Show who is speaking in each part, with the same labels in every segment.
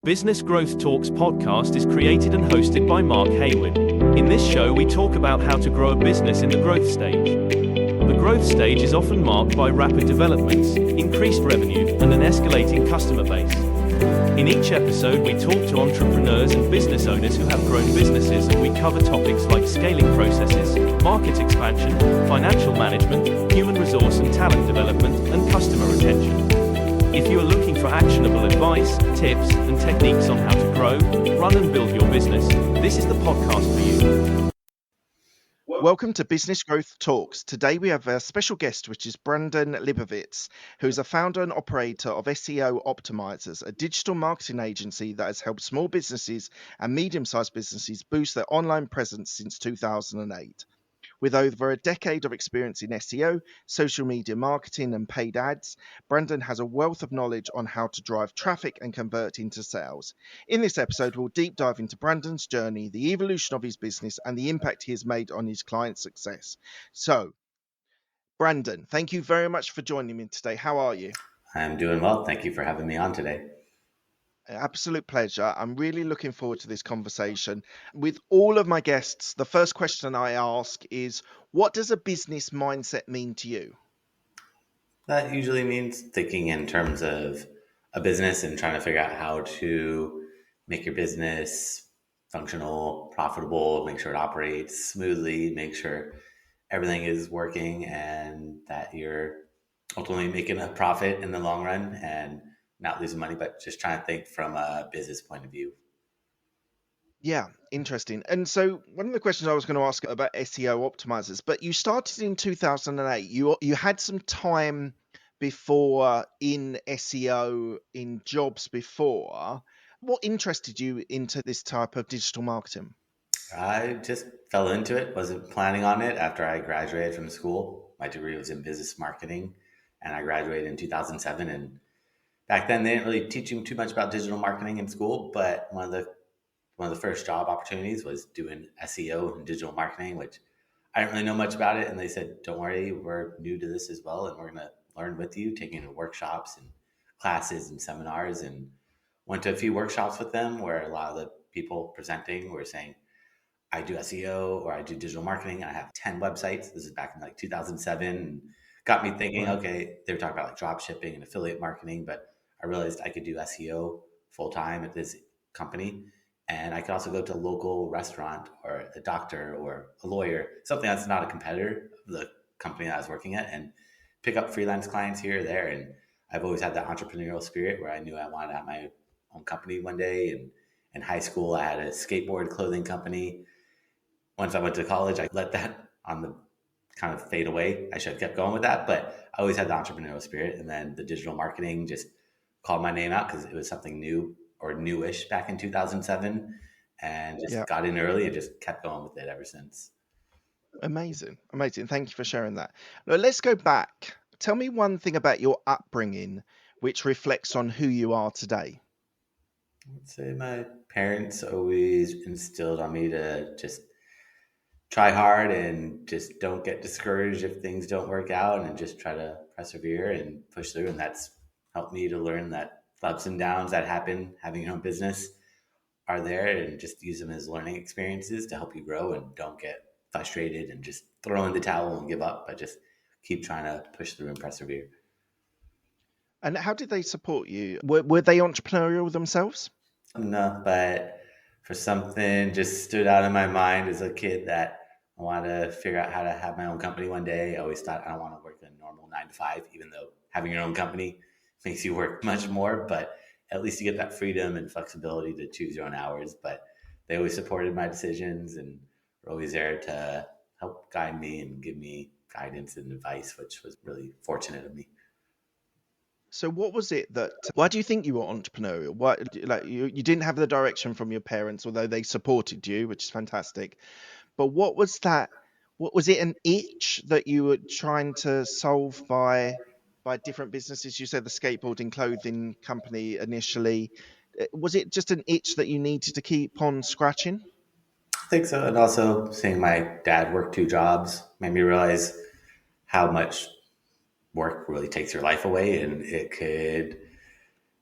Speaker 1: Business Growth Talks podcast is created and hosted by Mark Hayward. In this show, we talk about how to grow a business in the growth stage. The growth stage is often marked by rapid developments, increased revenue, and an escalating customer base. In each episode, we talk to entrepreneurs and business owners who have grown businesses, and we cover topics like scaling processes, market expansion, financial management, human resource and talent development, and customer retention. If you are looking for actionable advice, tips, and techniques on how to grow, run and build your business, this is the podcast for you.
Speaker 2: Welcome to Business Growth Talks. Today we have a special guest, which is Brandon Leibowitz, who is a founder and operator of SEO Optimizers, a digital marketing agency that has helped small businesses and medium-sized businesses boost their online presence since 2008. With over a decade of experience in SEO, social media marketing, and paid ads, Brandon has a wealth of knowledge on how to drive traffic and convert into sales. In this episode, we'll deep dive into Brandon's journey, the evolution of his business, and the impact he has made on his clients' success. So, Brandon, thank you very much for joining me today. How are you?
Speaker 3: I'm doing well. Thank you for having me on today.
Speaker 2: Absolute pleasure. I'm really looking forward to this conversation. With all of my guests, the first question I ask is, what does a business mindset mean to you?
Speaker 3: That usually means thinking in terms of a business and trying to figure out how to make your business functional, profitable, make sure it operates smoothly, make sure everything is working and that you're ultimately making a profit in the long run and not losing money, but just trying to think from a business point of view.
Speaker 2: Yeah, interesting. And so one of the questions I was going to ask about SEO optimizers, but you started in 2008. You had some time before in SEO in jobs before. What interested you into this type of digital marketing?
Speaker 3: I just fell into it, wasn't planning on it after I graduated from school. My degree was in business marketing and I graduated in 2007. And back then they didn't really teach you too much about digital marketing in school, but one of the first job opportunities was doing SEO and digital marketing, which I didn't really know much about it. And they said, don't worry, we're new to this as well. And we're going to learn with you, taking workshops and classes and seminars, and went to a few workshops with them where a lot of the people presenting were saying, I do SEO or I do digital marketing. And I have 10 websites. This is back in like 2007. And got me thinking, okay, they were talking about like drop shipping and affiliate marketing, but I realized I could do SEO full time at this company. And I could also go to a local restaurant or a doctor or a lawyer, something that's not a competitor of the company that I was working at, and pick up freelance clients here or there. And I've always had that entrepreneurial spirit where I knew I wanted to have my own company one day. And in high school, I had a skateboard clothing company. Once I went to college, I let that on the kind of fade away. I should have kept going with that, but I always had the entrepreneurial spirit. And then the digital marketing just called my name out because it was something new or newish back in 2007, and just got in early and just kept going with it ever since.
Speaker 2: Amazing. Thank you for sharing that. Now, let's go back. Tell me one thing about your upbringing which reflects on who you are today.
Speaker 3: I'd say my parents always instilled on me to just try hard and just don't get discouraged if things don't work out, and just try to persevere and push through. And that's helped me to learn that the ups and downs that happen having your own business are there, and just use them as learning experiences to help you grow, and don't get frustrated and just throw in the towel and give up, but just keep trying to push through and persevere.
Speaker 2: And how did they support you? Were they entrepreneurial themselves?
Speaker 3: No, but for something just stood out in my mind as a kid that I wanted to figure out how to have my own company one day. I always thought I don't want to work a normal 9 to 5, even though having your own company makes you work much more, but at least you get that freedom and flexibility to choose your own hours. But they always supported my decisions and were always there to help guide me and give me guidance and advice, which was really fortunate of me.
Speaker 2: So why do you think you were entrepreneurial? Why, like you didn't have the direction from your parents, although they supported you, which is fantastic. But what was that? What was it, an itch that you were trying to solve by different businesses? You said the skateboarding clothing company initially. Was it just an itch that you needed to keep on scratching?
Speaker 3: I think so. And also seeing my dad work 2 jobs made me realize how much work really takes your life away, and it could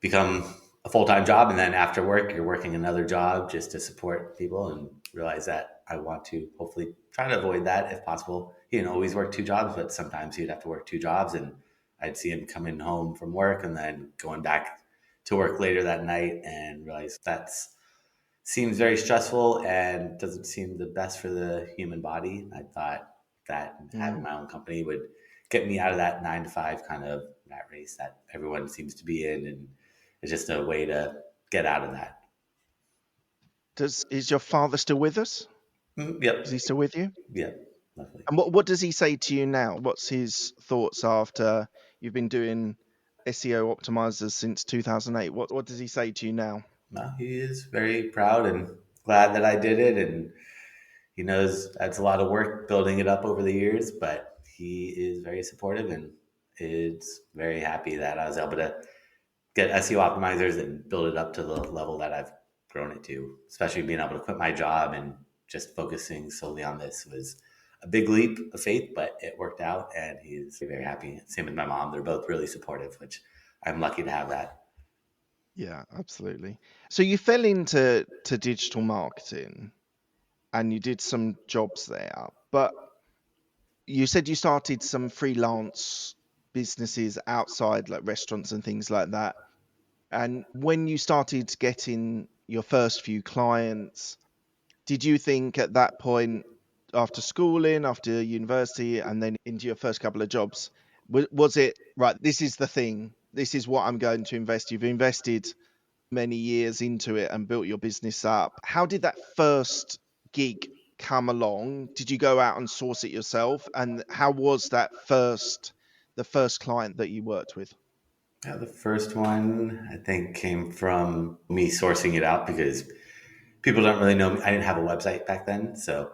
Speaker 3: become a full-time job, and then after work you're working another job just to support people, and realize that I want to hopefully try to avoid that if possible. He didn't always work two jobs, but sometimes he'd have to work two jobs, and I'd see him coming home from work and then going back to work later that night, and realize that's seems very stressful and doesn't seem the best for the human body. I thought that having
Speaker 2: Mm.
Speaker 3: my own company would get me out of that 9 to 5 kind of rat race that everyone seems to be in, and it's just a way to get out of that.
Speaker 2: Is your father still with us? Is
Speaker 3: Yep.
Speaker 2: he still with you?
Speaker 3: Yep. Lovely.
Speaker 2: And what does he say to you now? What's his thoughts after you've been doing SEO optimizers since 2008? What does he say to you now?
Speaker 3: No, he is very proud and glad that I did it, and he knows that's a lot of work building it up over the years, but he is very supportive and is very happy that I was able to get SEO optimizers and build it up to the level that I've grown it to. Especially being able to quit my job and just focusing solely on this was a big leap of faith, but it worked out, and he's very happy. Same with my mom; they're both really supportive, which I'm lucky to have that.
Speaker 2: Yeah, absolutely. So you fell into digital marketing and you did some jobs there, but you said you started some freelance businesses outside, like restaurants and things like that. And when you started getting your first few clients, did you think at that point, after schooling, after university, and then into your first couple of jobs, was it right? This is the thing. This is what I'm going to invest. You've invested many years into it and built your business up. How did that first gig come along? Did you go out and source it yourself? And how was the first client that you worked with?
Speaker 3: Yeah, the first one I think came from me sourcing it out because people don't really know me. I didn't have a website back then, so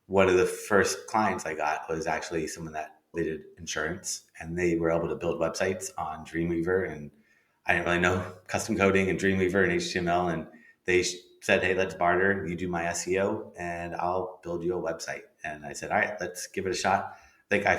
Speaker 3: one of the first clients I got was actually someone that they did insurance, and they were able to build websites on Dreamweaver, and I didn't really know custom coding and Dreamweaver and HTML, and they said, "Hey, let's barter. You do my SEO, and I'll build you a website." And I said, "All right, let's give it a shot." I think I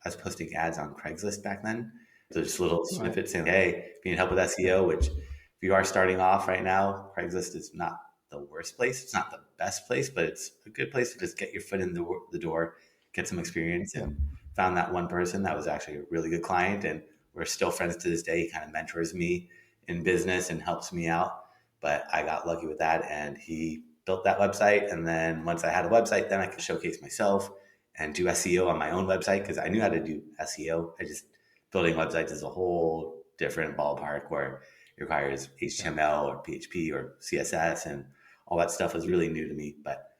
Speaker 3: was posting ads on Craigslist back then. There's little
Speaker 2: Right.
Speaker 3: snippets saying, "Hey, if you need help with SEO," which if you are starting off right now, Craigslist is not the worst place. It's not the best place, but it's a good place to just get your foot in the door, get some experience,
Speaker 2: Yeah.
Speaker 3: and found that one person that was actually a really good client, and we're still friends to this day. He kind of mentors me in business and helps me out. But I got lucky with that, and he built that website. And then once I had a website, then I could showcase myself and do SEO on my own website because I knew how to do SEO. I just building websites is a whole different ballpark where it requires
Speaker 2: Yeah.
Speaker 3: HTML or PHP or CSS, and all that stuff was really new to me. But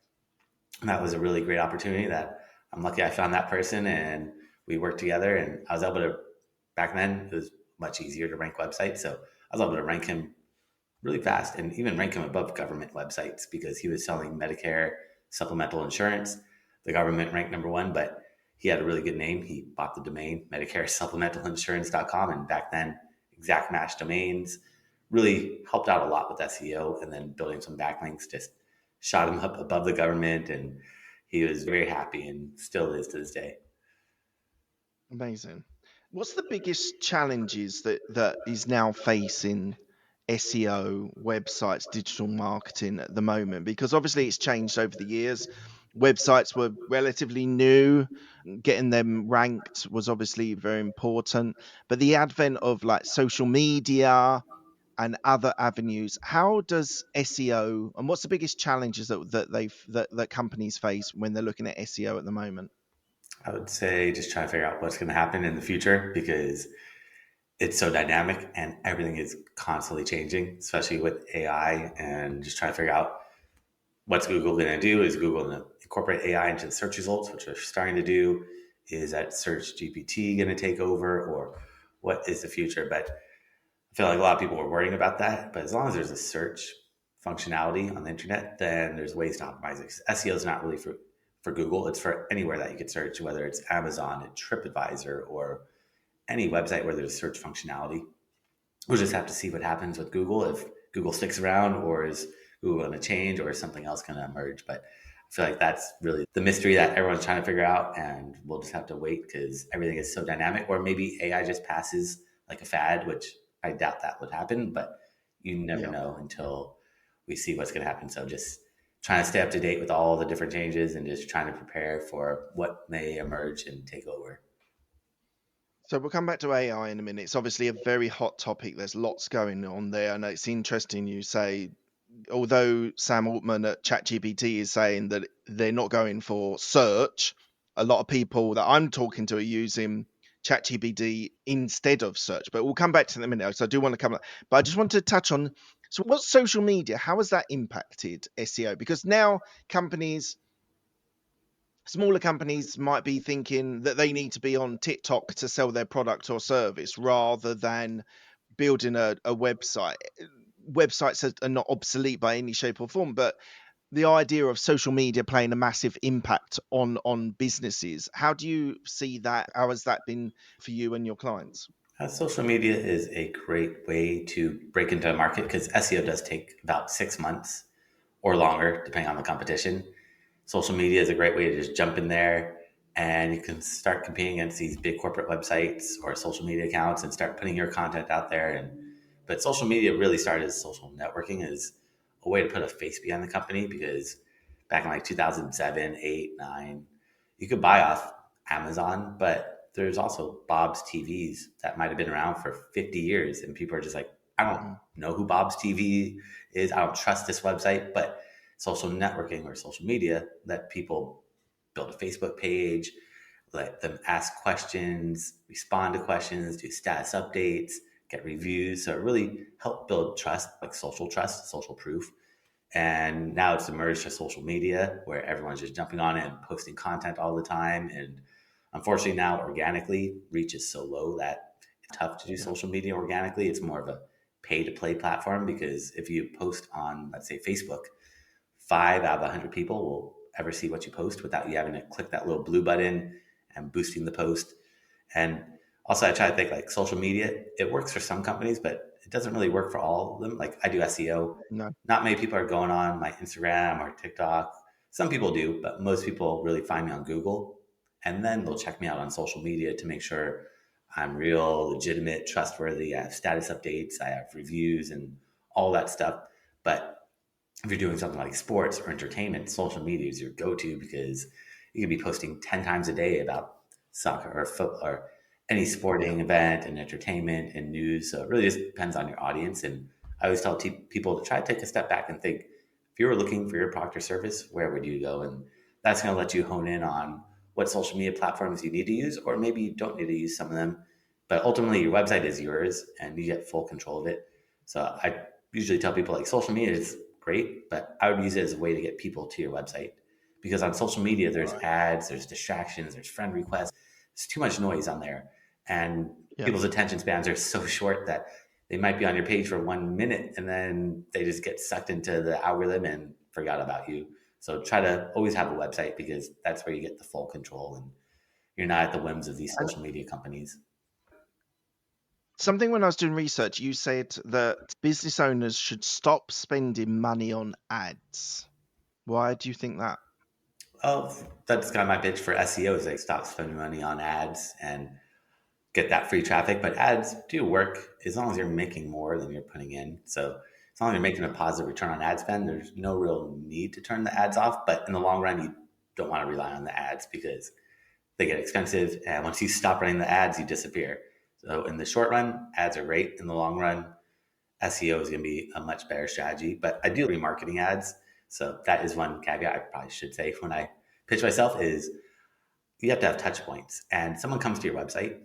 Speaker 3: that was a really great opportunity that I'm lucky I found that person, and we worked together, and I was able to, back then it was much easier to rank websites. So I was able to rank him really fast and even rank him above government websites because he was selling Medicare supplemental insurance. The government ranked number one, but he had a really good name. He bought the domain Medicare supplementalinsurance.com. And back then, exact match domains really helped out a lot with SEO, and then building some backlinks just shot him up above the government. And he was very happy and still is to this day.
Speaker 2: Amazing. What's the biggest challenges that is now facing SEO, websites, digital marketing at the moment? Because obviously it's changed over the years. Websites were relatively new. Getting them ranked was obviously very important. But the advent of like social media and other avenues, how does SEO and what's the biggest challenges that companies face when they're looking at SEO at the moment?
Speaker 3: I would say just try to figure out what's going to happen in the future because it's so dynamic and everything is constantly changing, especially with AI, and just trying to figure out what's Google going to do. Is Google going to incorporate AI into the search results, which they're starting to do? Is that search GPT going to take over, or what is the future? But I feel like a lot of people are worrying about that. But as long as there's a search functionality on the internet, then there's ways to optimize it. SEO is not really for Google. It's for anywhere that you could search, whether it's Amazon and TripAdvisor or any website where there's search functionality. We'll just have to see what happens with Google, if Google sticks around, or is Google going to change, or is something else going to emerge. But I feel like that's really the mystery that everyone's trying to figure out, and we'll just have to wait because everything is so dynamic. Or maybe AI just passes like a fad, which I doubt that would happen. But you never
Speaker 2: Yeah.
Speaker 3: know until we see what's going to happen. So just trying to stay up to date with all the different changes and just trying to prepare for what may emerge and take over.
Speaker 2: So we'll come back to AI in a minute. It's obviously a very hot topic. There's lots going on there. And it's interesting you say, although Sam Altman at ChatGPT is saying that they're not going for search, a lot of people that I'm talking to are using ChatGPT instead of search. But we'll come back to that in a minute. So I do want to come up. But I just want to touch on, so what's social media? How has that impacted SEO? Because now smaller companies might be thinking that they need to be on TikTok to sell their product or service rather than building a website. Websites are not obsolete by any shape or form, but the idea of social media playing a massive impact on businesses, how do you see that? How has that been for you and your clients?
Speaker 3: Social media is a great way to break into a market because SEO does take about 6 months or longer, depending on the competition. Social media is a great way to just jump in there and you can start competing against these big corporate websites or social media accounts and start putting your content out there. But social media really started as social networking as a way to put a face behind the company because back in like 2007, 8, 9, you could buy off Amazon, but there's also Bob's TVs that might have been around for 50 years. And people are just like, I don't know who Bob's TV is. I don't trust this website. But social networking or social media let people build a Facebook page, let them ask questions, respond to questions, do status updates, get reviews. So it really helped build trust, like social trust, social proof. And now it's emerged to social media where everyone's just jumping on it and posting content all the time. And unfortunately now organically reach is so low that it's tough to do social media organically. It's more of a pay to play platform because if you post on, let's say, Facebook, 5 out of 100 people will ever see what you post without you having to click that little blue button and boosting the post. And also I try to think like social media, it works for some companies, but it doesn't really work for all of them. Like I do SEO.
Speaker 2: No.
Speaker 3: Not many people are going on my Instagram or TikTok. Some people do, but most people really find me on Google. And then they'll check me out on social media to make sure I'm real, legitimate, trustworthy. I have status updates, I have reviews and all that stuff. But if you're doing something like sports or entertainment, social media is your go-to because you could be posting 10 times a day about soccer or football or any sporting event and entertainment and news. So it really just depends on your audience. And I always tell people to try to take a step back and think, if you were looking for your product or service, where would you go? And that's going to let you hone in on what social media platforms you need to use, or maybe you don't need to use some of them. But ultimately, your website is yours and you get full control of it. So I usually tell people like social media is great, but I would use it as a way to get people to your website because on social media, there's ads, there's distractions, there's friend requests. There's too much noise on there. And people's attention spans are so short that they might be on your page for 1 minute and then they just get sucked into the algorithm and forgot about you. So try to always have a website because that's where you get the full control and you're not at the whims of these
Speaker 2: And
Speaker 3: social media companies.
Speaker 2: something when I was doing research, you said that business owners should stop spending money on ads. Why do you think that?
Speaker 3: Oh, that's kind of my pitch for SEO is they stop spending money on ads and get that free traffic. But ads do work as long as you're making more than you're putting in. So as long as you're making a positive return on ad spend, there's no real need to turn the ads off. But in the long run, you don't want to rely on the ads because they get expensive. And once you stop running the ads, you disappear. So in the short run, ads are great. In the long run, SEO is going to be a much better strategy. But I do remarketing ads. So that is one caveat I probably should say when I pitch myself is you have to have touch points. And someone comes to your website,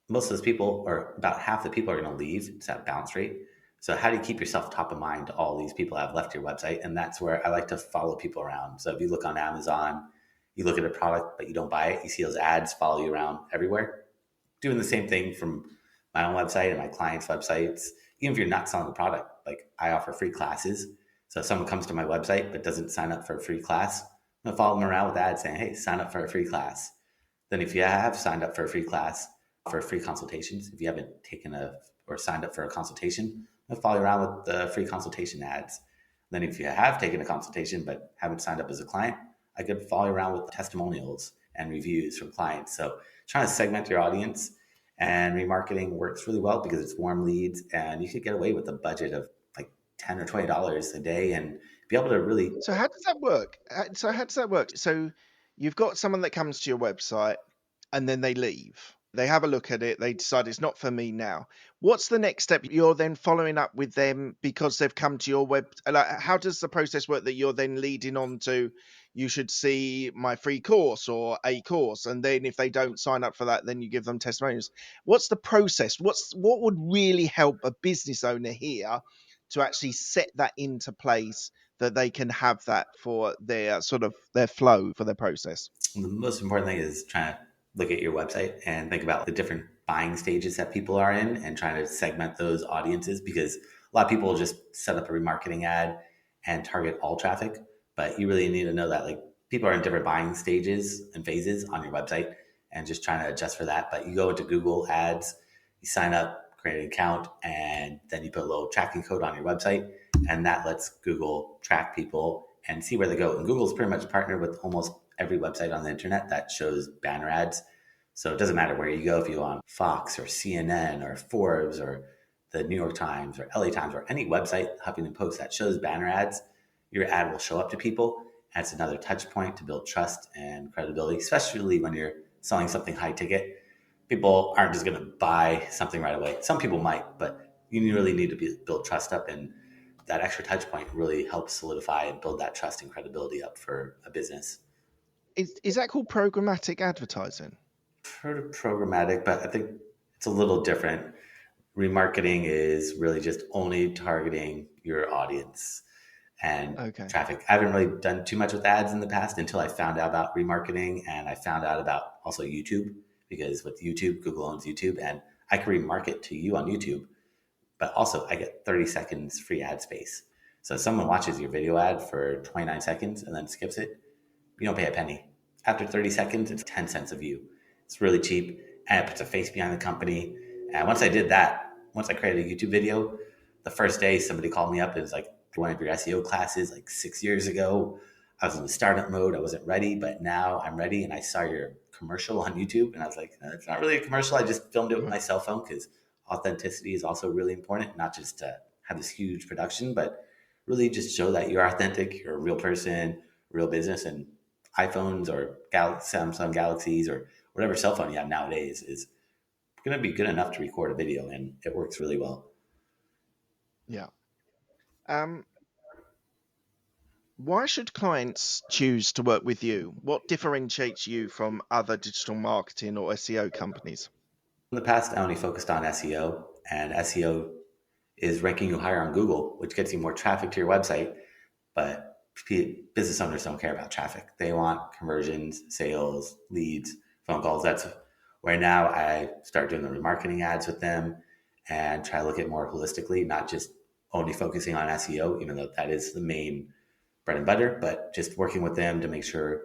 Speaker 3: most of those people, or about half the people, are going to leave. It's that bounce rate. So how do you keep yourself top of mind to all these people that have left your website? And that's where I like to follow people around. So if you look on Amazon, you look at a product, but you don't buy it, you see those ads follow you around everywhere. Doing the same thing from my own website and my clients' websites. Even if you're not selling the product, like I offer free classes. So if someone comes to my website but doesn't sign up for a free class, I'm going to follow them around with ads saying, hey, sign up for a free class. Then if you have signed up for a free class, for free consultations, if you haven't taken or signed up for a consultation, I'll follow you around with the free consultation ads. Then if you have taken a consultation but haven't signed up as a client, I could follow you around with testimonials and reviews from clients. So trying to segment your audience and remarketing works really well because it's warm leads and you could get away with a budget of $10 or $20 a day and be able to really.
Speaker 2: So how does that work? So you've got someone that comes to your website and then they leave. They have a look at it. They decide it's not for me now. What's the next step? You're then following up with them because they've come to your web. Like, how does the process work that you're then leading on to? You should see my free course or a course, and then if they don't sign up for that, then you give them testimonials. What's the process? What would really help a business owner here to actually set that into place that they can have that for their sort of their flow for their process?
Speaker 3: The most important thing is trying to look at your website and think about the different buying stages that people are in and trying to segment those audiences, because a lot of people just set up a remarketing ad and target all traffic. But you really need to know that like people are in different buying stages and phases on your website and just trying to adjust for that. But you go into Google Ads, you sign up, create an account, and then you put a little tracking code on your website. And that lets Google track people and see where they go. And Google's pretty much partnered with almost every website on the internet that shows banner ads. So it doesn't matter where you go, if you go on Fox or CNN or Forbes or the New York Times or LA Times or any website, Huffington Post that shows banner ads, your ad will show up to people. That's another touch point to build trust and credibility, especially when you're selling something high ticket. People aren't just going to buy something right away. Some people might, but you really need to build trust up, and that extra touch point really helps solidify and build that trust and credibility up for a business.
Speaker 2: Is that called programmatic advertising?
Speaker 3: Heard of programmatic, but I think it's a little different. Remarketing is really just only targeting your audience and traffic. I haven't really done too much with ads in the past until I found out about remarketing, and I found out about also YouTube, because with YouTube, Google owns YouTube, and I can remarket to you on YouTube, but also I get 30 seconds free ad space. So if someone watches your video ad for 29 seconds and then skips it, you don't pay a penny. After 30 seconds, it's 10 cents a view. It's really cheap, and it puts a face behind the company. And once I did that, once I created a YouTube video, the first day somebody called me up and was like, one of your SEO classes like 6 years ago. I was in startup mode. I wasn't ready, but now I'm ready. And I saw your commercial on YouTube, and I was like, it's not really a commercial. I just filmed it with my cell phone, because authenticity is also really important, not just to have this huge production, but really just show that you're authentic, you're a real person, real business. And iPhones or Samsung Galaxies or whatever cell phone you have nowadays is going to be good enough to record a video, and it works really well.
Speaker 2: Yeah. Why should clients choose to work with you? What differentiates you from other digital marketing or SEO companies?
Speaker 3: In the past, I only focused on SEO, and SEO is ranking you higher on Google, which gets you more traffic to your website. But business owners don't care about traffic. They want conversions, sales, leads, phone calls. That's where now I start doing the remarketing ads with them and try to look at more holistically, not just only focusing on SEO, even though that is the main bread and butter, but just working with them to make sure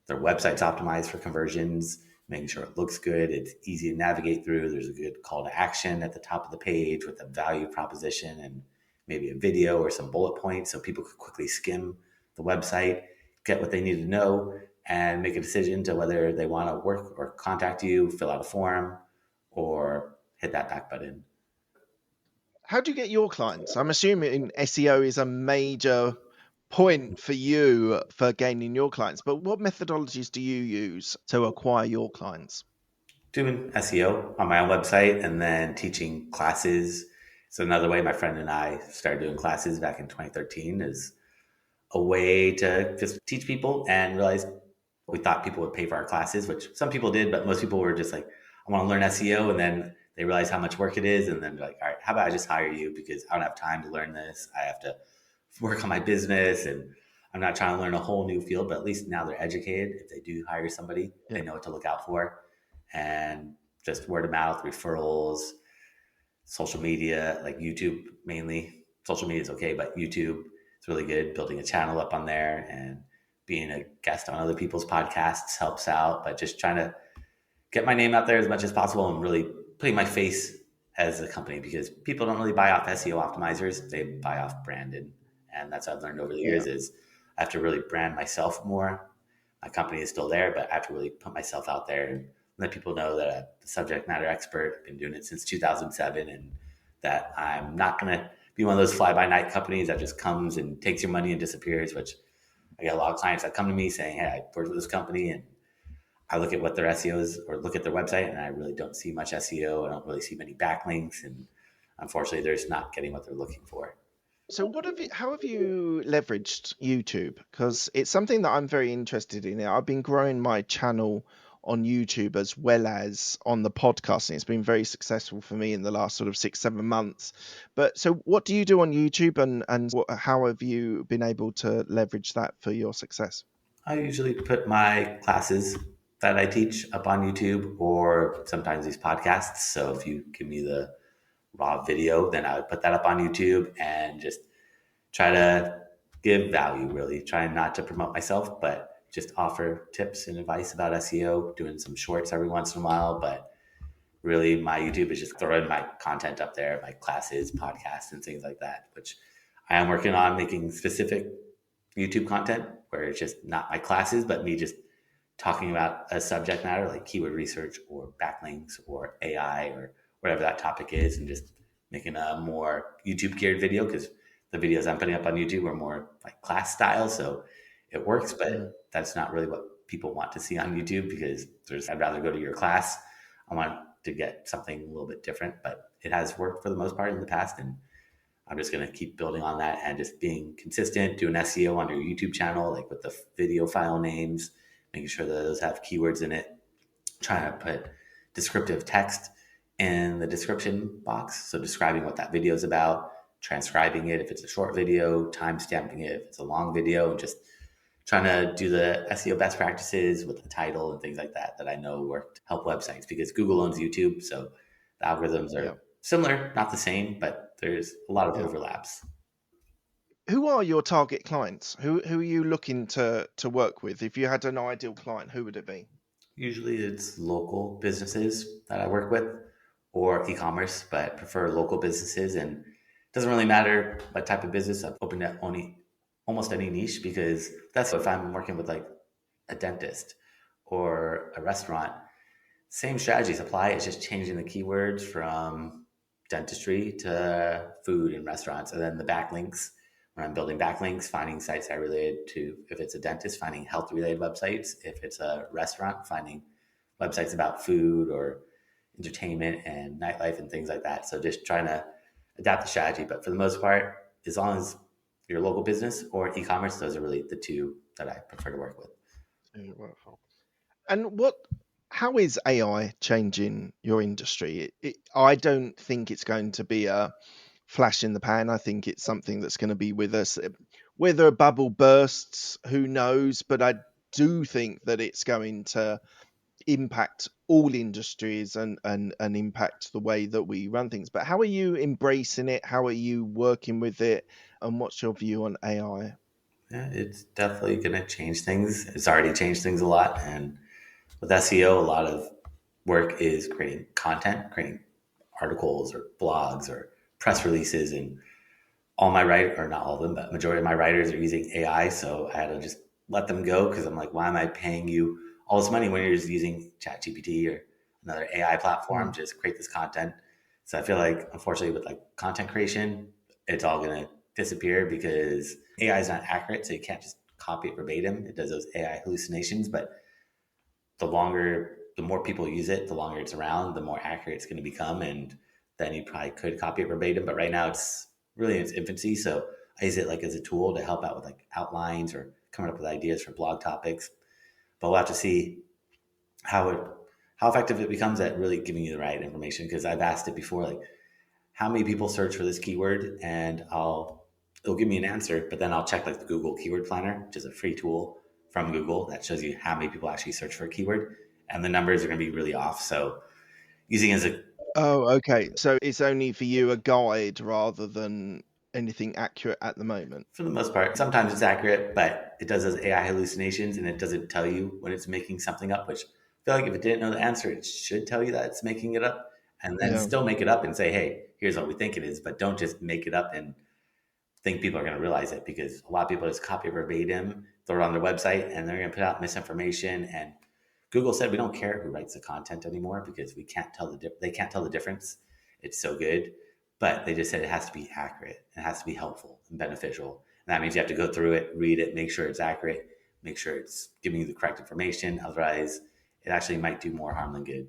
Speaker 3: their website's optimized for conversions, making sure it looks good, it's easy to navigate through. There's a good call to action at the top of the page with a value proposition and maybe a video or some bullet points so people could quickly skim the website, get what they need to know, and make a decision to whether they want to work or contact you, fill out a form, or hit that back button.
Speaker 2: How do you get your clients? I'm assuming SEO is a major point for you for gaining your clients, but what methodologies do you use to acquire your clients?
Speaker 3: Doing SEO on my own website and then teaching classes. So another way my friend and I started doing classes back in 2013 is a way to just teach people, and realized we thought people would pay for our classes, which some people did, but most people were just like, I want to learn SEO. And then they realize how much work it is. And then they're like, all right, how about I just hire you, because I don't have time to learn this. I have to work on my business, and I'm not trying to learn a whole new field, but at least now they're educated. If they do hire somebody, they know what to look out for. And just word of mouth, referrals, social media, like YouTube mainly. Social media is okay, but YouTube, it's really good. Building a channel up on there and being a guest on other people's podcasts helps out, but just trying to get my name out there as much as possible and really putting my face as a company, because people don't really buy off SEO optimizers. They buy off branded. And that's what I've learned over the years is I have to really brand myself more. My company is still there, but I have to really put myself out there and let people know that I'm the subject matter expert. I've been doing it since 2007, and that I'm not going to be one of those fly by night companies that just comes and takes your money and disappears, which I get a lot of clients that come to me saying, hey, I worked with this company and I look at what their SEO is or look at their website and I really don't see much SEO. I don't really see many backlinks. And unfortunately, they're just not getting what they're looking for.
Speaker 2: So how have you leveraged YouTube? Because it's something that I'm very interested in. I've been growing my channel on YouTube as well as on the podcast, and it's been very successful for me in the last sort of 6-7 months. But so what do you do on YouTube, and how have you been able to leverage that for your success?
Speaker 3: I usually put my classes that I teach up on YouTube or sometimes these podcasts. So if you give me the raw video, then I would put that up on YouTube and just try to give value, really. Try not to promote myself, but just offer tips and advice about SEO, doing some shorts every once in a while. But really, my YouTube is just throwing my content up there, my classes, podcasts, and things like that, which I am working on making specific YouTube content where it's just not my classes, but me just talking about a subject matter like keyword research or backlinks or AI or whatever that topic is, and just making a more YouTube geared video because the videos I'm putting up on YouTube are more like class style. So it works, but that's not really what people want to see on YouTube because I'd rather go to your class. I want to get something a little bit different, but it has worked for the most part in the past. And I'm just going to keep building on that and just being consistent, doing SEO on your YouTube channel, like with the video file names, making sure that those have keywords in it, trying to put descriptive text in the description box. So describing what that video is about, transcribing it if it's a short video, timestamping it if it's a long video, and just trying to do the SEO best practices with the title and things like that that I know work to help websites because Google owns YouTube. So the algorithms are similar, not the same, but there's a lot of overlaps.
Speaker 2: Who are your target clients? Who are you looking to work with? If you had an ideal client, who would it be?
Speaker 3: Usually it's local businesses that I work with or e-commerce, but I prefer local businesses. And it doesn't really matter what type of business. I've opened up almost any niche because that's if I'm working with like a dentist or a restaurant, same strategies apply. It's just changing the keywords from dentistry to food and restaurants. And then the backlinks, when I'm building backlinks, finding sites that are related to, if it's a dentist, finding health related websites. If it's a restaurant, finding websites about food or entertainment and nightlife and things like that. So just trying to adapt the strategy. But for the most part, as long as you're a local business or e-commerce, those are really the two that I prefer to work with.
Speaker 2: And how is AI changing your industry? I don't think it's going to be a flash in the pan. I think it's something that's going to be with us. Whether a bubble bursts, who knows? But I do think that it's going to impact all industries and impact the way that we run things. But how are you embracing it? How are you working with it? And what's your view on AI?
Speaker 3: Yeah, it's definitely going to change things. It's already changed things a lot. And with SEO, a lot of work is creating content, creating articles or blogs or press releases. And all my writers, or not all of them, but majority of my writers are using AI. So I had to just let them go because I'm like, why am I paying you all this money when you're just using ChatGPT or another AI platform to just create this content? So I feel like, unfortunately, with like content creation, it's all going to disappear because AI is not accurate. So you can't just copy it verbatim. It does those AI hallucinations, but the more people use it, the longer it's around, the more accurate it's going to become. And then you probably could copy it verbatim. But right now it's really in its infancy. So I use it like as a tool to help out with like outlines or coming up with ideas for blog topics. But we'll have to see how effective it becomes at really giving you the right information. Because I've asked it before, like how many people search for this keyword, and it'll give me an answer, but then I'll check like the Google Keyword Planner, which is a free tool from Google that shows you how many people actually search for a keyword, and the numbers are going to be really off. So using it as a
Speaker 2: okay. So it's only for you a guide rather than anything accurate at the moment.
Speaker 3: For the most part, sometimes it's accurate, but it does those AI hallucinations and it doesn't tell you when it's making something up, which I feel like if it didn't know the answer, it should tell you that it's making it up and then still make it up and say, hey, here's what we think it is, but don't just make it up and think people are going to realize it because a lot of people just copy verbatim, throw it on their website, and they're going to put out misinformation. And Google said we don't care who writes the content anymore because they can't tell the difference. It's so good. but they just said it has to be accurate. It has to be helpful and beneficial. And that means you have to go through it, read it, make sure it's accurate, make sure it's giving you the correct information. Otherwise, it actually might do more harm than good.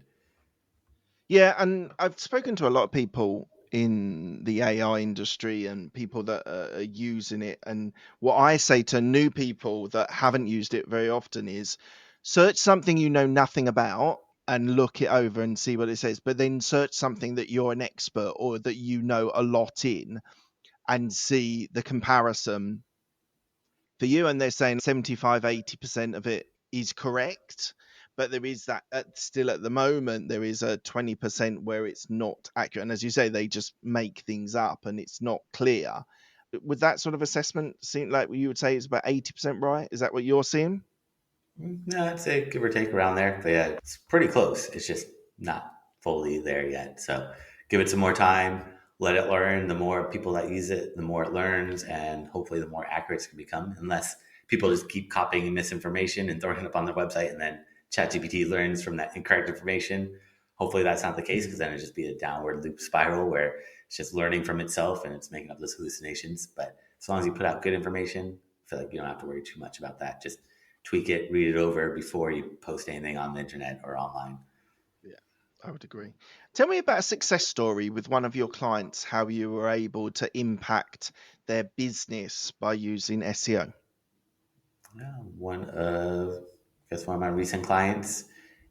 Speaker 2: Yeah, and I've spoken to a lot of people in the AI industry and people that are using it. And what I say to new people that haven't used it very often is search something you know nothing about and look it over and see what it says. But then search something that you're an expert or that you know a lot in and see the comparison for you. And they're saying 75-80% of it is correct, but there is that still at the moment there is a 20% where it's not accurate, and as you say, they just make things up and it's not clear. Would that sort of assessment seem like you would say it's about 80% right? Is that what you're seeing?
Speaker 3: No, I'd say give or take around there. But yeah, it's pretty close. It's just not fully there yet. So give it some more time, let it learn. The more people that use it, the more it learns, and hopefully the more accurate it can become. Unless people just keep copying misinformation and throwing it up on their website, and then ChatGPT learns from that incorrect information. Hopefully that's not the case, because then it'd just be a downward loop spiral where it's just learning from itself and it's making up those hallucinations. But as long as you put out good information, I feel like you don't have to worry too much about that. Just tweak it, read it over before you post anything on the internet or online.
Speaker 2: Yeah, I would agree. Tell me about a success story with one of your clients, how you were able to impact their business by using SEO.
Speaker 3: Yeah, one of my recent clients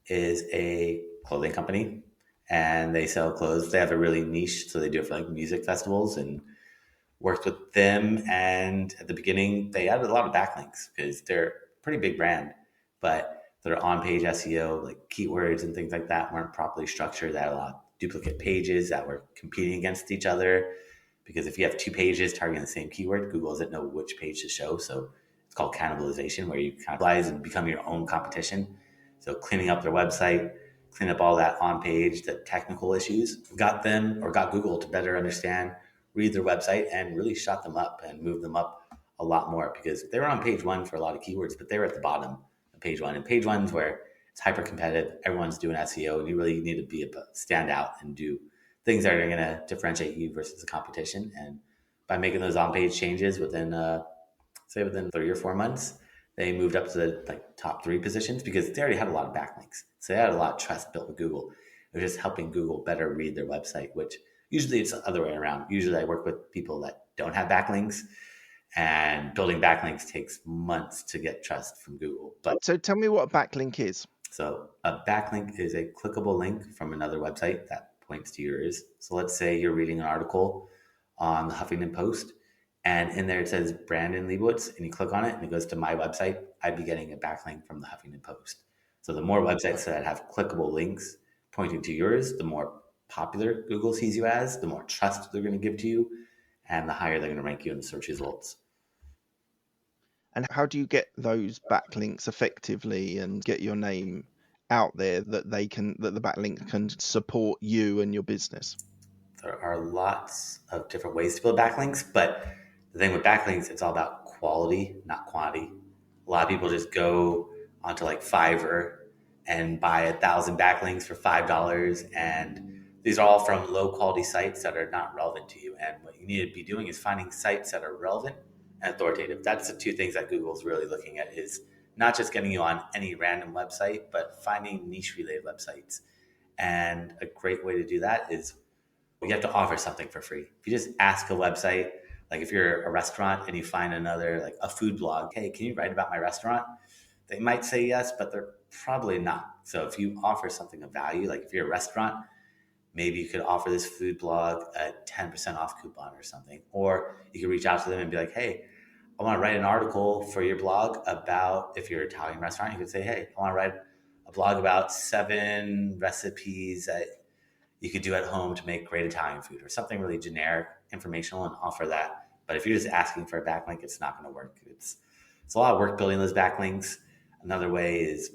Speaker 3: is a clothing company, and they sell clothes. They have a really niche, so they do it for like music festivals, and worked with them. And at the beginning, they added a lot of backlinks because they're a pretty big brand, but their on-page SEO, like keywords and things like that, weren't properly structured. They had a lot of duplicate pages that were competing against each other. Because if you have two pages targeting the same keyword, Google doesn't know which page to show. So it's called cannibalization, where you cannibalize and become your own competition. So cleaning up their website, clean up all that on page, the technical issues, got Google to better understand, read their website, and really shot them up and moved them up a lot more, because they were on page one for a lot of keywords, but they were at the bottom of page one. And page one's where it's hyper competitive. Everyone's doing SEO, and you really need to be a stand out and do things that are going to differentiate you versus the competition. And by making those on-page changes within 3 or 4 months, they moved up to the top 3 positions, because they already had a lot of backlinks. So they had a lot of trust built with Google. It was just helping Google better read their website, which usually it's the other way around. Usually I work with people that don't have backlinks, and building backlinks takes months to get trust from Google. But
Speaker 2: So tell me what a backlink is.
Speaker 3: So a backlink is a clickable link from another website that points to yours. So let's say you're reading an article on the Huffington Post, and in there it says Brandon Leibowitz, and you click on it and it goes to my website. I'd be getting a backlink from the Huffington Post. So the more websites that have clickable links pointing to yours, the more popular Google sees you as, the more trust they're going to give to you, and the higher they're going to rank you in the search results.
Speaker 2: And how do you get those backlinks effectively and get your name out there that the backlink can support you and your business?
Speaker 3: There are lots of different ways to build backlinks, but the thing with backlinks, it's all about quality, not quantity. A lot of people just go onto like Fiverr and buy 1,000 backlinks for $5, and these are all from low quality sites that are not relevant to you. And what you need to be doing is finding sites that are relevant and authoritative. That's the two things that Google's really looking at, is not just getting you on any random website, but finding niche related websites. And a great way to do that is you have to offer something for free. If you just ask a website, like if you're a restaurant and you find another, like a food blog, hey, can you write about my restaurant? They might say yes, but they're probably not. So if you offer something of value, like if you're a restaurant, maybe you could offer this food blog a 10% off coupon or something. Or you could reach out to them and be like, hey, I want to write an article for your blog about, if you're an Italian restaurant, you could say, hey, I want to write a blog about 7 recipes that you could do at home to make great Italian food, or something really generic, informational, and offer that. But if you're just asking for a backlink, it's not going to work. It's a lot of work building those backlinks. Another way is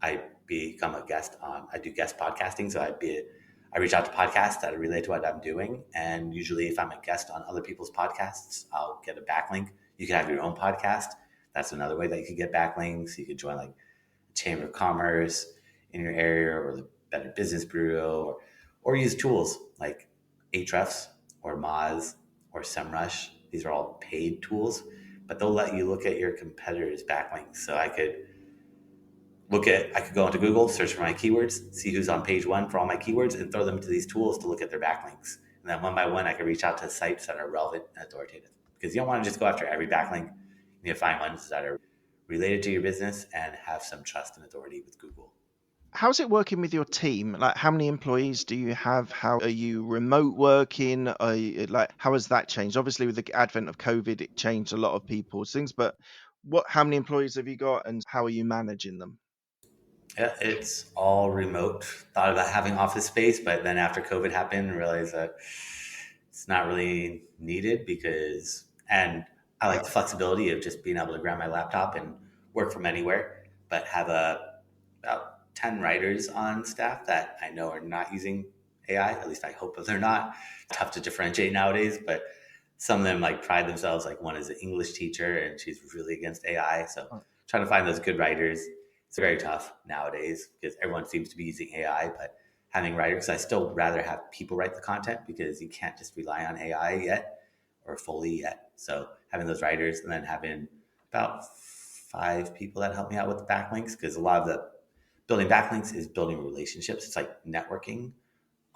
Speaker 3: I do guest podcasting. So I reach out to podcasts that relate to what I'm doing. And usually if I'm a guest on other people's podcasts, I'll get a backlink. You can have your own podcast. That's another way that you could get backlinks. You could join like a Chamber of Commerce in your area, or the Better Business Bureau, or use tools like Ahrefs or Moz or SEMrush. These are all paid tools, but they'll let you look at your competitors' backlinks. So I could go into Google, search for my keywords, see who's on page one for all my keywords, and throw them to these tools to look at their backlinks. And then one by one, I can reach out to sites that are relevant and authoritative. Because you don't want to just go after every backlink. You need to find ones that are related to your business and have some trust and authority with Google.
Speaker 2: How's it working with your team? Like, how many employees do you have? How are you remote working? How has that changed? Obviously, with the advent of COVID, it changed a lot of people's things. But how many employees have you got, and how are you managing them?
Speaker 3: Yeah, it's all remote. Thought about having office space, but then after COVID happened, realized that it's not really needed and I like the flexibility of just being able to grab my laptop and work from anywhere, but have about 10 writers on staff that I know are not using AI. At least I hope that they're not. Tough to differentiate nowadays, but some of them like pride themselves. Like one is an English teacher and she's really against AI. So trying to find those good writers, it's very tough nowadays because everyone seems to be using AI, but having writers, I still rather have people write the content because you can't just rely on AI yet or fully yet. So having those writers and then having about 5 people that help me out with the backlinks, because a lot of the building backlinks is building relationships. It's like networking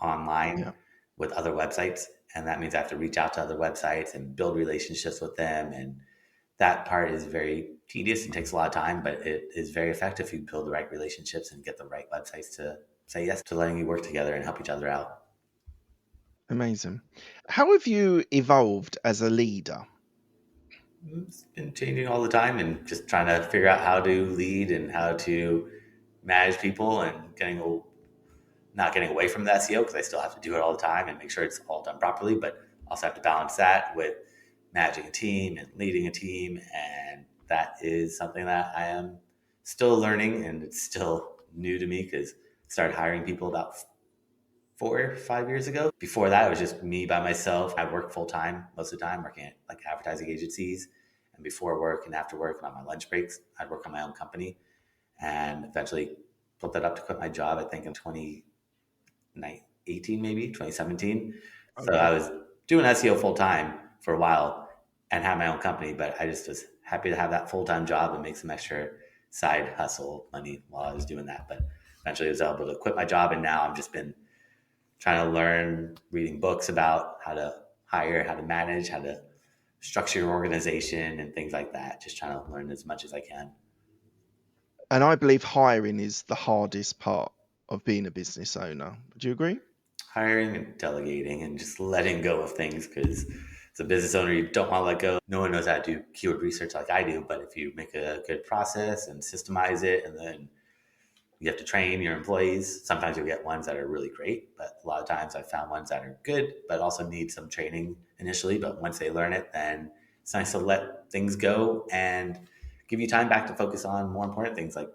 Speaker 3: online
Speaker 2: Yeah.
Speaker 3: with other websites. And that means I have to reach out to other websites and build relationships with them. And that part is very tedious and takes a lot of time, but it is very effective if you build the right relationships and get the right websites to say yes to letting you work together and help each other out.
Speaker 2: Amazing. How have you evolved as a leader?
Speaker 3: It's been changing all the time and just trying to figure out how to lead and how to manage people and not getting away from the SEO because I still have to do it all the time and make sure it's all done properly, but also have to balance that with managing a team and leading a team. And that is something that I am still learning and it's still new to me because I started hiring people about 4 or 5 years ago. Before that, it was just me by myself. I work full time most of the time, working at like advertising agencies. And before work and after work and on my lunch breaks, I'd work on my own company and eventually built that up to quit my job, I think in 2018, maybe 2017. So
Speaker 2: Okay.
Speaker 3: I was doing SEO full time for a while and had my own company, but I just was happy to have that full time job and make some extra side hustle money while I was doing that. But eventually I was able to quit my job and now I've just been trying to learn, reading books about how to hire, how to manage, how to structure your organization and things like that. Just trying to learn as much as I can.
Speaker 2: And I believe hiring is the hardest part of being a business owner. Do you agree?
Speaker 3: Hiring and delegating and just letting go of things because as a business owner, you don't want to let go. No one knows how to do keyword research like I do, but if you make a good process and systemize it and then you have to train your employees. Sometimes you'll get ones that are really great, but a lot of times I've found ones that are good, but also need some training initially. But once they learn it, then it's nice to let things go and give you time back to focus on more important things like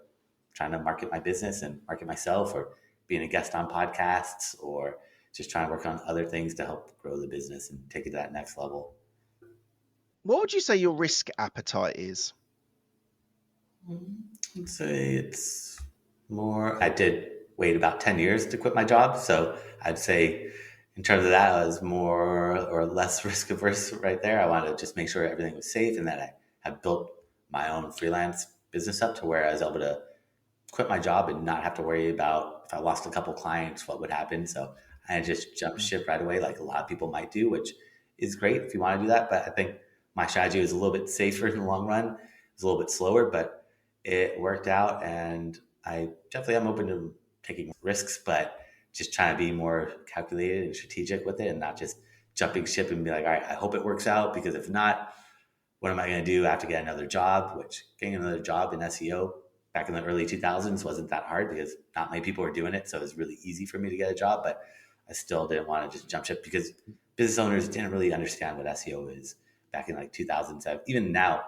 Speaker 3: trying to market my business and market myself or being a guest on podcasts or just trying to work on other things to help grow the business and take it to that next level.
Speaker 2: What would you say your risk appetite is?
Speaker 3: I'd say it's more. I did wait about 10 years to quit my job. So I'd say, in terms of that, I was more or less risk averse right there. I wanted to just make sure everything was safe and that I had built my own freelance business up to where I was able to quit my job and not have to worry about if I lost a couple clients, what would happen. So I just jumped ship right away, like a lot of people might do, which is great if you want to do that. But I think my strategy was a little bit safer in the long run. It was a little bit slower, but it worked out. And I definitely am open to taking risks, but just trying to be more calculated and strategic with it and not just jumping ship and be like, all right, I hope it works out because if not, what am I going to do? I have to get another job, which getting another job in SEO back in the early 2000s wasn't that hard because not many people were doing it. So it was really easy for me to get a job, but I still didn't want to just jump ship because business owners didn't really understand what SEO is back in like 2007. Even now,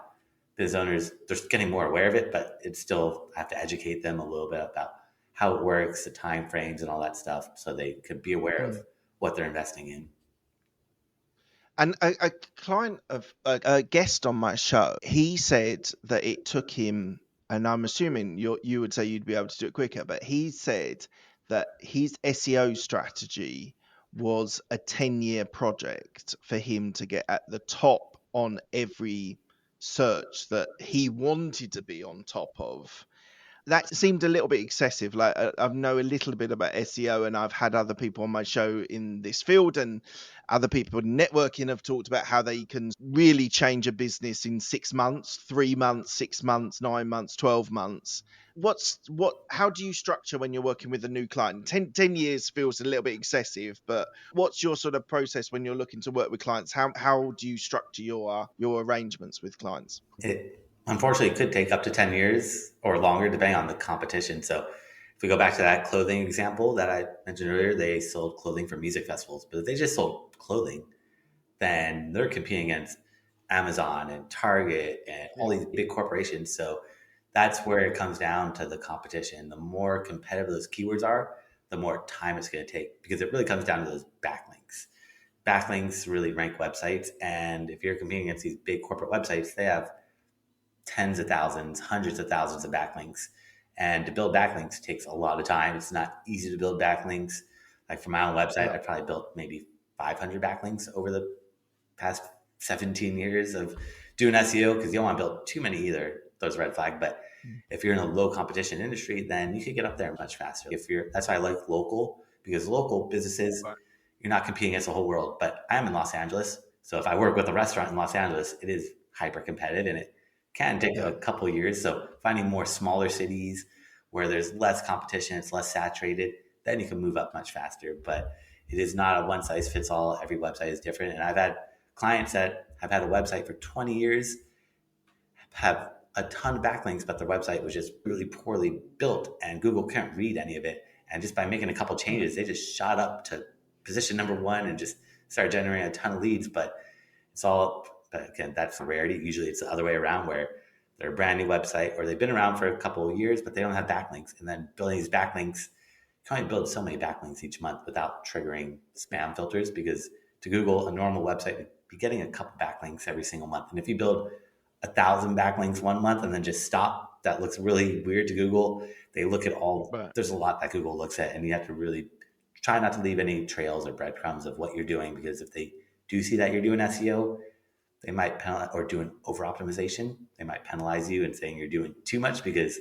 Speaker 3: business owners, they're getting more aware of it, but it's still, I have to educate them a little bit about how it works, the time frames and all that stuff so they could be aware of what they're investing in.
Speaker 2: And a client of a guest on my show, he said that it took him, and I'm assuming you would say you'd be able to do it quicker, but he said that his SEO strategy was a 10-year project for him to get at the top on every search that he wanted to be on top of. That seemed a little bit excessive. Like, I know a little bit about SEO, and I've had other people on my show in this field, and other people in networking have talked about how they can really change a business in 6 months, 3 months, 6 months, 9 months, 12 months. How do you structure when you're working with a new client? 10 years feels a little bit excessive, but what's your sort of process when you're looking to work with clients? How do you structure your arrangements with clients?
Speaker 3: It unfortunately could take up to 10 years or longer, depending on the competition. So if we go back to that clothing example that I mentioned earlier, they sold clothing for music festivals. But if they just sold clothing, then they're competing against Amazon and Target and all these big corporations. So that's where it comes down to the competition. The more competitive those keywords are, the more time it's going to take, because it really comes down to those backlinks. Backlinks really rank websites. And if you're competing against these big corporate websites, they have tens of thousands, hundreds of thousands of backlinks. And to build backlinks takes a lot of time. It's not easy to build backlinks. Like for my own website, I probably built maybe 500 backlinks over the past 17 years of doing SEO, because you don't want to build too many either. Those red flag. But if you're in a low competition industry, then you can get up there much faster. That's why I like local, because local businesses, you're not competing against the whole world. But I am in Los Angeles. So if I work with a restaurant in Los Angeles, it is hyper competitive, and it can take a couple of years. So finding more smaller cities where there's less competition, it's less saturated, then you can move up much faster. But it is not a one size fits all. Every website is different. And I've had clients that have had a website for 20 years, have a ton of backlinks, but their website was just really poorly built and Google couldn't read any of it. And just by making a couple changes, they just shot up to position number 1 and just started generating a ton of leads. But again, that's a rarity. Usually it's the other way around, where they're a brand new website or they've been around for a couple of years, but they don't have backlinks. And then building these backlinks, you can only build so many backlinks each month without triggering spam filters, because to Google, a normal website would be getting a couple backlinks every single month. And if you build 1,000 backlinks one month and then just stop, that looks really weird to Google. They look at there's a lot that Google looks at, and you have to really try not to leave any trails or breadcrumbs of what you're doing, because if they do see that you're doing SEO, they might penalize, or doing over optimization, they might penalize you and saying you're doing too much, because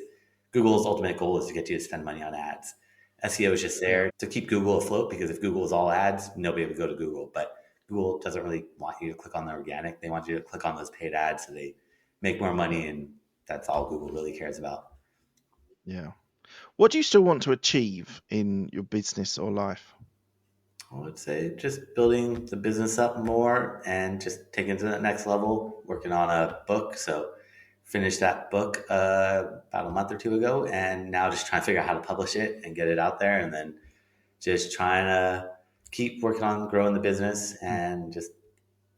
Speaker 3: Google's ultimate goal is to get you to spend money on ads. SEO is just there to keep Google afloat, because if Google is all ads, nobody would go to Google. But Google doesn't really want you to click on the organic. They want you to click on those paid ads so they make more money, and that's all Google really cares about.
Speaker 2: Yeah. What do you still want to achieve in your business or life?
Speaker 3: I would say just building the business up more and just taking it to the next level, working on a book. So finished that book about a month or 2 ago, and now just trying to figure out how to publish it and get it out there, and then just trying to keep working on growing the business and just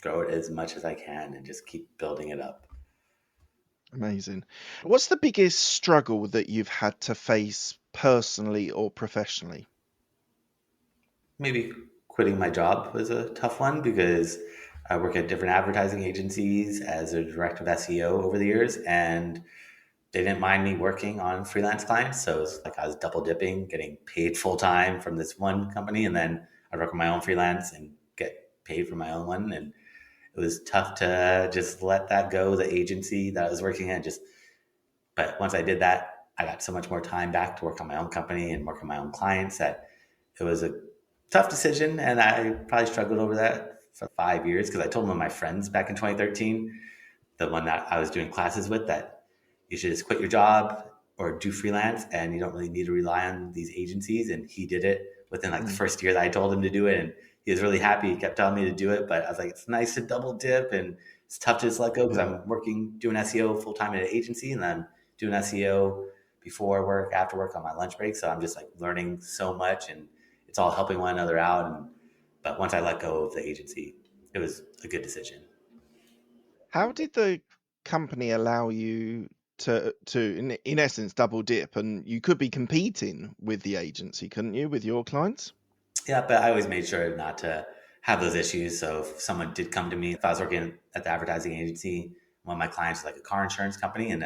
Speaker 3: grow it as much as I can and just keep building it up.
Speaker 2: Amazing. What's the biggest struggle that you've had to face personally or professionally?
Speaker 3: Maybe quitting my job was a tough one, because I work at different advertising agencies as a director of SEO over the years, and they didn't mind me working on freelance clients. So it's like I was double dipping, getting paid full time from this one company, and then I work on my own freelance and get paid for my own one. And it was tough to just let that go, the agency that I was working at. But once I did that, I got so much more time back to work on my own company and work on my own clients, that it was a tough decision. And I probably struggled over that for 5 years, because I told one of my friends back in 2013, the one that I was doing classes with, that you should just quit your job or do freelance, and you don't really need to rely on these agencies. And he did it within the first year that I told him to do it. And he was really happy. He kept telling me to do it, but I was like, it's nice to double dip, and it's tough to just let go, because I'm doing SEO full time at an agency, and then doing SEO before work, after work, on my lunch break. So I'm just learning so much, and it's all helping one another out. But once I let go of the agency, it was a good decision.
Speaker 2: How did the company allow you to in essence double dip, and you could be competing with the agency, couldn't you, with your clients?
Speaker 3: Yeah, but I always made sure not to have those issues. So if someone did come to me, if I was working at the advertising agency, one of my clients was a car insurance company, and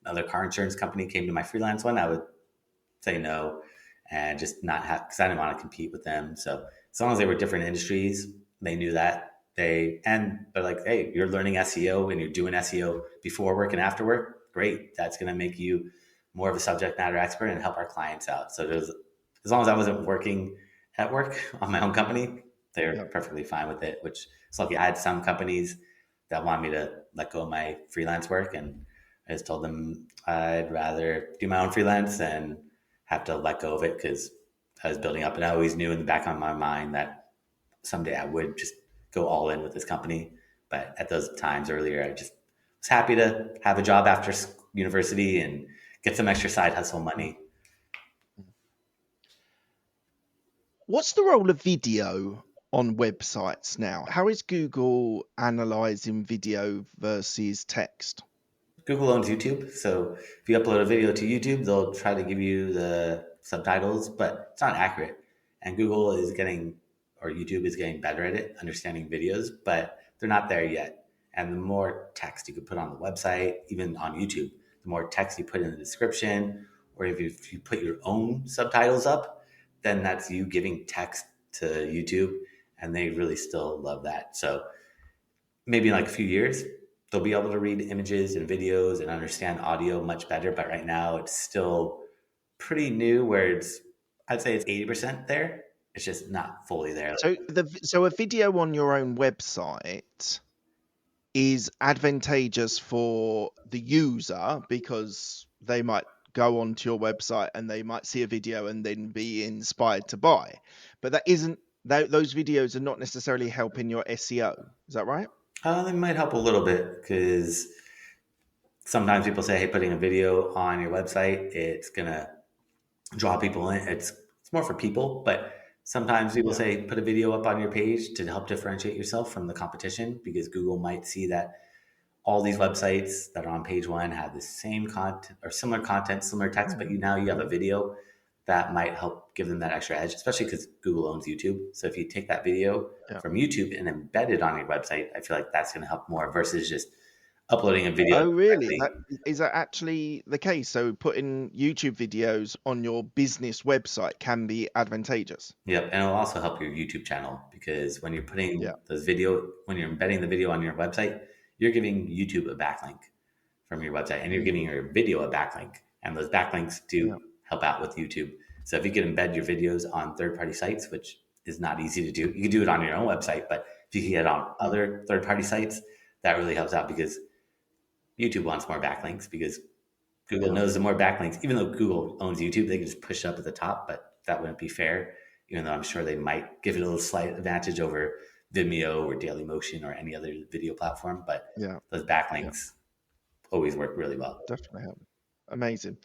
Speaker 3: another car insurance company came to my freelance one, I would say no and just not have, because I didn't want to compete with them. So as long as they were different industries, they knew that. They're like, hey, you're learning SEO and you're doing SEO before work and after work. Great. That's going to make you more of a subject matter expert and help our clients out. So as long as I wasn't working at work on my own company, they're
Speaker 2: Yeah.
Speaker 3: perfectly fine with it, which is lucky. I had some companies that want me to let go of my freelance work, and I just told them I'd rather do my own freelance and have to let go of it because I was building up, and I always knew in the back of my mind that someday I would just go all in with this company. But at those times earlier, I just was happy to have a job after university and get some extra side hustle money.
Speaker 2: What's the role of video on websites now? How is Google analyzing video versus text?
Speaker 3: Google owns YouTube, so if you upload a video to YouTube, they'll try to give you the subtitles, but it's not accurate. And Google is getting, or YouTube is getting better at it, understanding videos, but they're not there yet. And the more text you could put on the website, even on YouTube, the more text you put in the description, or if you put your own subtitles up, then that's you giving text to YouTube, and they really still love that. So maybe in like a few years, they'll be able to read images and videos and understand audio much better. But right now, it's still pretty new where I'd say it's 80% there. It's just not fully there.
Speaker 2: So a video on your own website is advantageous for the user because they might go onto your website and they might see a video and then be inspired to buy. But those videos are not necessarily helping your SEO. Is that right?
Speaker 3: They might help a little bit because sometimes people say, hey, putting a video on your website, it's going to draw people in. It's more for people, but sometimes people
Speaker 2: Yeah.
Speaker 3: say put a video up on your page to help differentiate yourself from the competition because Google might see that all these websites that are on page one have the same content or similar content, similar text, but now you have a video that might help give them that extra edge, especially because Google owns YouTube. So if you take that video
Speaker 2: Yeah.
Speaker 3: from YouTube and embed it on your website, I feel like that's going to help more versus just uploading a video
Speaker 2: Oh, really?
Speaker 3: directly.
Speaker 2: Is that actually the case? So putting YouTube videos on your business website can be advantageous.
Speaker 3: Yep, and it'll also help your YouTube channel because when you're putting
Speaker 2: Yeah.
Speaker 3: when you're embedding the video on your website, you're giving YouTube a backlink from your website, and you're
Speaker 2: Mm.
Speaker 3: giving your video a backlink, and those backlinks
Speaker 2: Yeah.
Speaker 3: do help out with YouTube. So if you can embed your videos on third-party sites, which is not easy to do, you can do it on your own website, but if you can get on
Speaker 2: Mm.
Speaker 3: other third-party sites, that really helps out because YouTube wants more backlinks because Google
Speaker 2: Yeah.
Speaker 3: knows the more backlinks, even though Google owns YouTube, they can just push it up at the top, but that wouldn't be fair, even though I'm sure they might give it a little slight advantage over Vimeo or Dailymotion or any other video platform. But
Speaker 2: Yeah.
Speaker 3: those
Speaker 2: Yeah.
Speaker 3: backlinks always work really well.
Speaker 2: Definitely help. Amazing.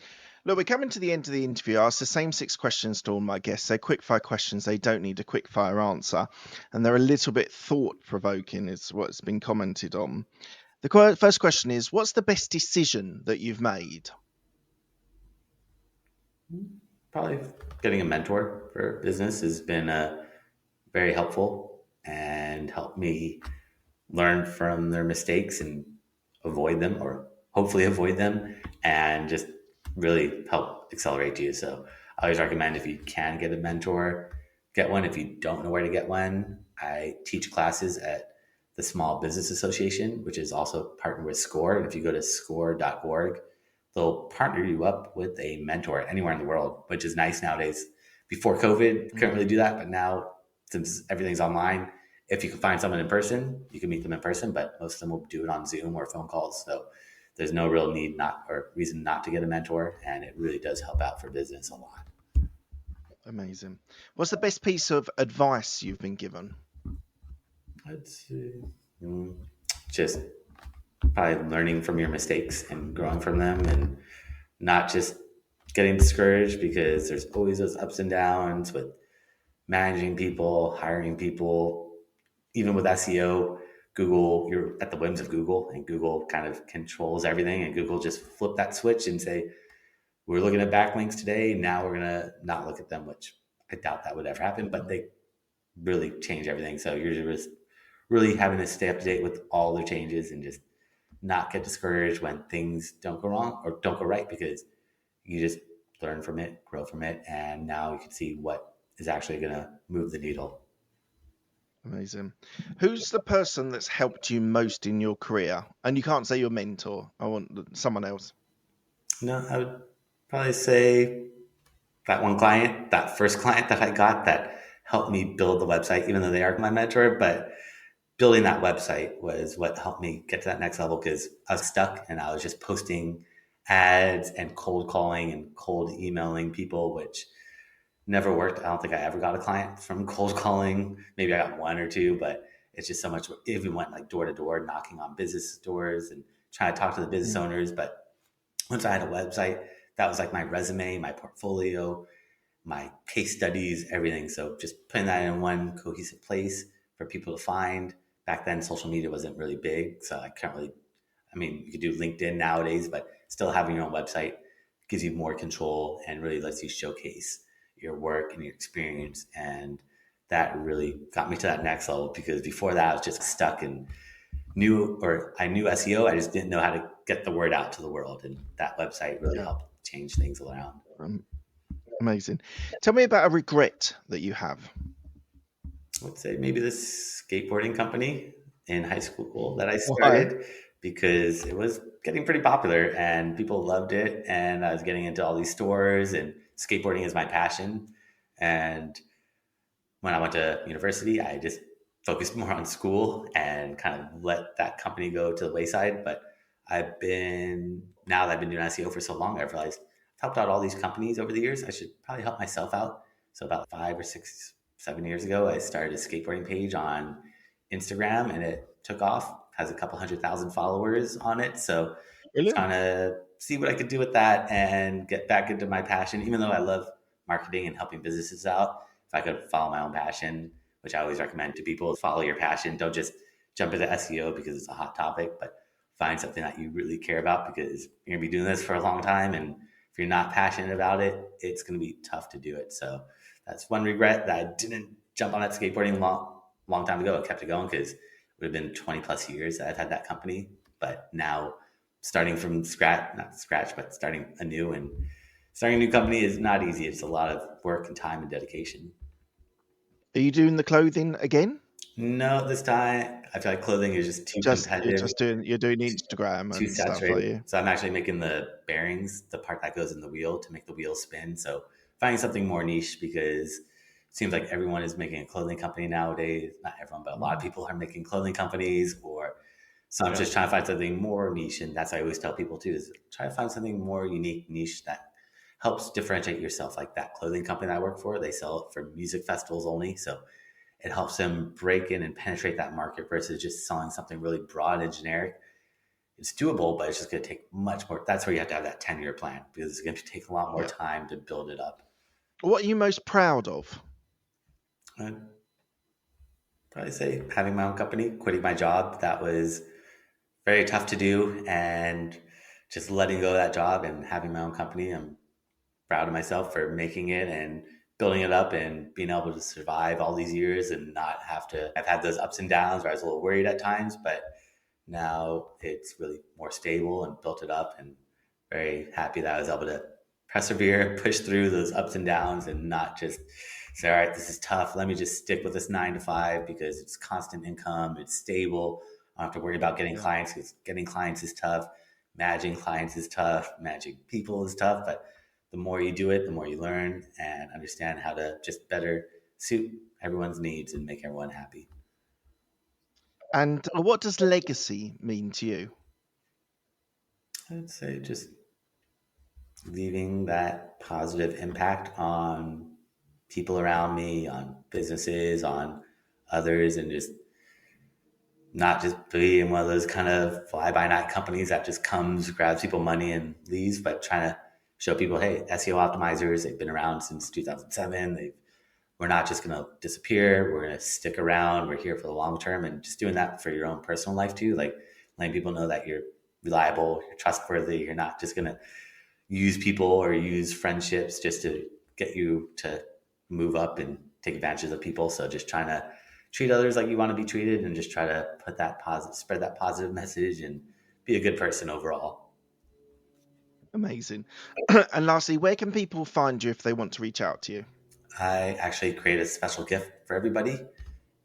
Speaker 2: Look, we're coming to the end of the interview. I ask the same 6 questions to all my guests. They're quick fire questions. They don't need a quick fire answer. And they're a little bit thought provoking, is what's been commented on. The first question is, what's the best decision that you've made?
Speaker 3: Probably getting a mentor for business has been very helpful and helped me learn from their mistakes and avoid them or hopefully avoid them and just really help accelerate you. So I always recommend if you can get a mentor, get one. If you don't know where to get one, I teach classes at the Small Business Association, which is also partnered with SCORE. And if you go to score.org, they'll partner you up with a mentor anywhere in the world, which is nice nowadays. Before COVID, couldn't really do that, but now since everything's online, if you can find someone in person, you can meet them in person, but most of them will do it on Zoom or phone calls. So there's no real need not or reason not to get a mentor, and it really does help out for business a lot.
Speaker 2: Amazing. What's the best piece of advice you've been given?
Speaker 3: I'd say just probably learning from your mistakes and growing from them and not just getting discouraged because there's always those ups and downs with managing people, hiring people, even with SEO. Google, you're at the whims of Google, and Google kind of controls everything. And Google just flip that switch and say, we're looking at backlinks today. Now we're going to not look at them, which I doubt that would ever happen, but they really change everything. So you're just really having to stay up to date with all the changes and just not get discouraged when things don't go wrong or don't go right because you just learn from it, grow from it, and now you can see what is actually going to move the needle.
Speaker 2: Amazing. Who's the person that's helped you most in your career? And you can't say your mentor. I want someone else.
Speaker 3: No, I would probably say that one client, that first client that I got that helped me build the website, even though they are my mentor, but building that website was what helped me get to that next level because I was stuck and I was just posting ads and cold calling and cold emailing people, which never worked. I don't think I ever got a client from cold calling. Maybe I got one or two, but it's just so much. Even went like door to door, knocking on business doors and trying to talk to the business
Speaker 2: Mm.
Speaker 3: owners. But once I had a website, that was like my resume, my portfolio, my case studies, everything. So just putting that in one cohesive place for people to find. Back then, social media wasn't really big, so I can't really. I mean, you could do LinkedIn nowadays, but still having your own website gives you more control and really lets you showcase your work and your experience. And that really got me to that next level because before that, I was just stuck and I knew SEO. I just didn't know how to get the word out to the world. And that website really
Speaker 2: Yeah.
Speaker 3: helped change things around.
Speaker 2: Amazing. Tell me about a regret that you have.
Speaker 3: I would say maybe this skateboarding company in high school that I
Speaker 2: Why?
Speaker 3: started because it was getting pretty popular and people loved it. And I was getting into all these stores, and skateboarding is my passion. And when I went to university, I just focused more on school and kind of let that company go to the wayside. But now that I've been doing SEO for so long, I've realized I've helped out all these companies over the years. I should probably help myself out. So about 5 or 6, 7 years ago, I started a skateboarding page on Instagram and it took off, has a couple 100,000 followers on it. So
Speaker 2: Brilliant.
Speaker 3: trying to see what I could do with that and get back into my passion, even though I love marketing and helping businesses out. If I could follow my own passion, which I always recommend to people, follow your passion. Don't just jump into SEO because it's a hot topic, but find something that you really care about because you're going to be doing this for a long time. And if you're not passionate about it, it's going to be tough to do it. So that's one regret that I didn't jump on that skateboarding long time ago. I kept it going because it would have been 20 plus years that I've had that company. But now starting from scratch, not scratch, but starting anew and starting a new company is not easy. It's a lot of work and time and dedication.
Speaker 2: Are you doing the clothing again?
Speaker 3: No, this time I feel like clothing is just too
Speaker 2: You're
Speaker 3: competitive,
Speaker 2: just doing Instagram
Speaker 3: too
Speaker 2: and stuff, are
Speaker 3: saturated.
Speaker 2: you?
Speaker 3: So I'm actually making the bearings, the part that goes in the wheel to make the wheel spin. So finding something more niche because it seems like everyone is making a clothing company nowadays. Not everyone, but a lot of people are making clothing companies or so I'm
Speaker 2: Yeah.
Speaker 3: just trying to find something more niche. And that's what I always tell people too, is try to find something more unique, niche that helps differentiate yourself. Like that clothing company that I work for, they sell it for music festivals only. So it helps them break in and penetrate that market versus just selling something really broad and generic. It's doable, but it's just going to take much more. That's where you have to have that 10-year plan because it's going to take a lot more
Speaker 2: Yeah.
Speaker 3: time to build it up.
Speaker 2: What are you most proud of?
Speaker 3: I'd probably say having my own company, quitting my job. That was very tough to do. And just letting go of that job and having my own company. I'm proud of myself for making it and building it up and being able to survive all these years and not have to. I've had those ups and downs where I was a little worried at times, but now it's really more stable and built it up and very happy that I was able to persevere, push through those ups and downs and not just say, all right, this is tough. Let me just stick with this 9 to 5 because it's constant income, it's stable. I don't have to worry about getting
Speaker 2: Yeah.
Speaker 3: clients because getting clients is tough. Managing clients is tough. Managing people is tough. But the more you do it, the more you learn and understand how to just better suit everyone's needs and make everyone happy.
Speaker 2: And what does legacy mean to you?
Speaker 3: I'd say just leaving that positive impact on people around me, on businesses, on others, and just not just being one of those kind of fly by night companies that just comes, grabs people money and leaves, but trying to show people, hey, SEO optimizers, they've been around since 2007. We're not just going to disappear. We're going to stick around. We're here for the long term, and just doing that for your own personal life too. Like letting people know that you're reliable, you're trustworthy. You're not just going to use people or use friendships just to get you to move up and take advantage of people. So just trying to treat others like you want to be treated and just try to put that positive, spread that positive message and be a good person overall.
Speaker 2: Amazing. And lastly, where can people find you if they want to reach out to you?
Speaker 3: I actually create a special gift for everybody.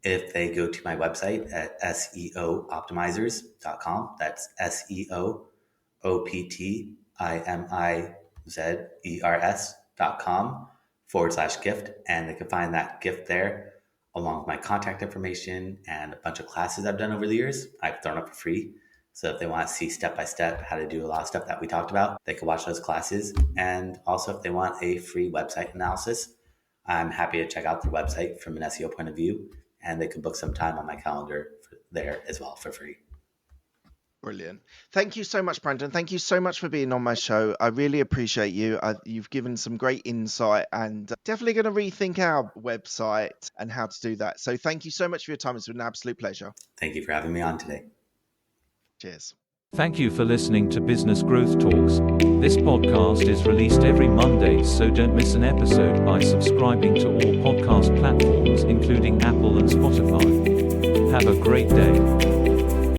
Speaker 3: if they go to my website at seooptimizers.com. That's seooptimizers.com/gift. And they can find that gift there along with my contact information and a bunch of classes I've done over the years. I've thrown up for free. So if they want to see step-by-step how to do a lot of stuff that we talked about, they can watch those classes. And also if they want a free website analysis, I'm happy to check out their website from an SEO point of view, and they can book some time on my calendar there as well for free.
Speaker 2: Brilliant. Thank you so much, Brandon. Thank you so much for being on my show. I really appreciate you. You've given some great insight, and definitely going to rethink our website and how to do that. So thank you so much for your time. It's been an absolute pleasure.
Speaker 3: Thank you for having me on today.
Speaker 2: Cheers.
Speaker 1: Thank you for listening to Business Growth Talks. This podcast is released every Monday, so don't miss an episode by subscribing to all podcast platforms, including Apple and Spotify. Have a great day.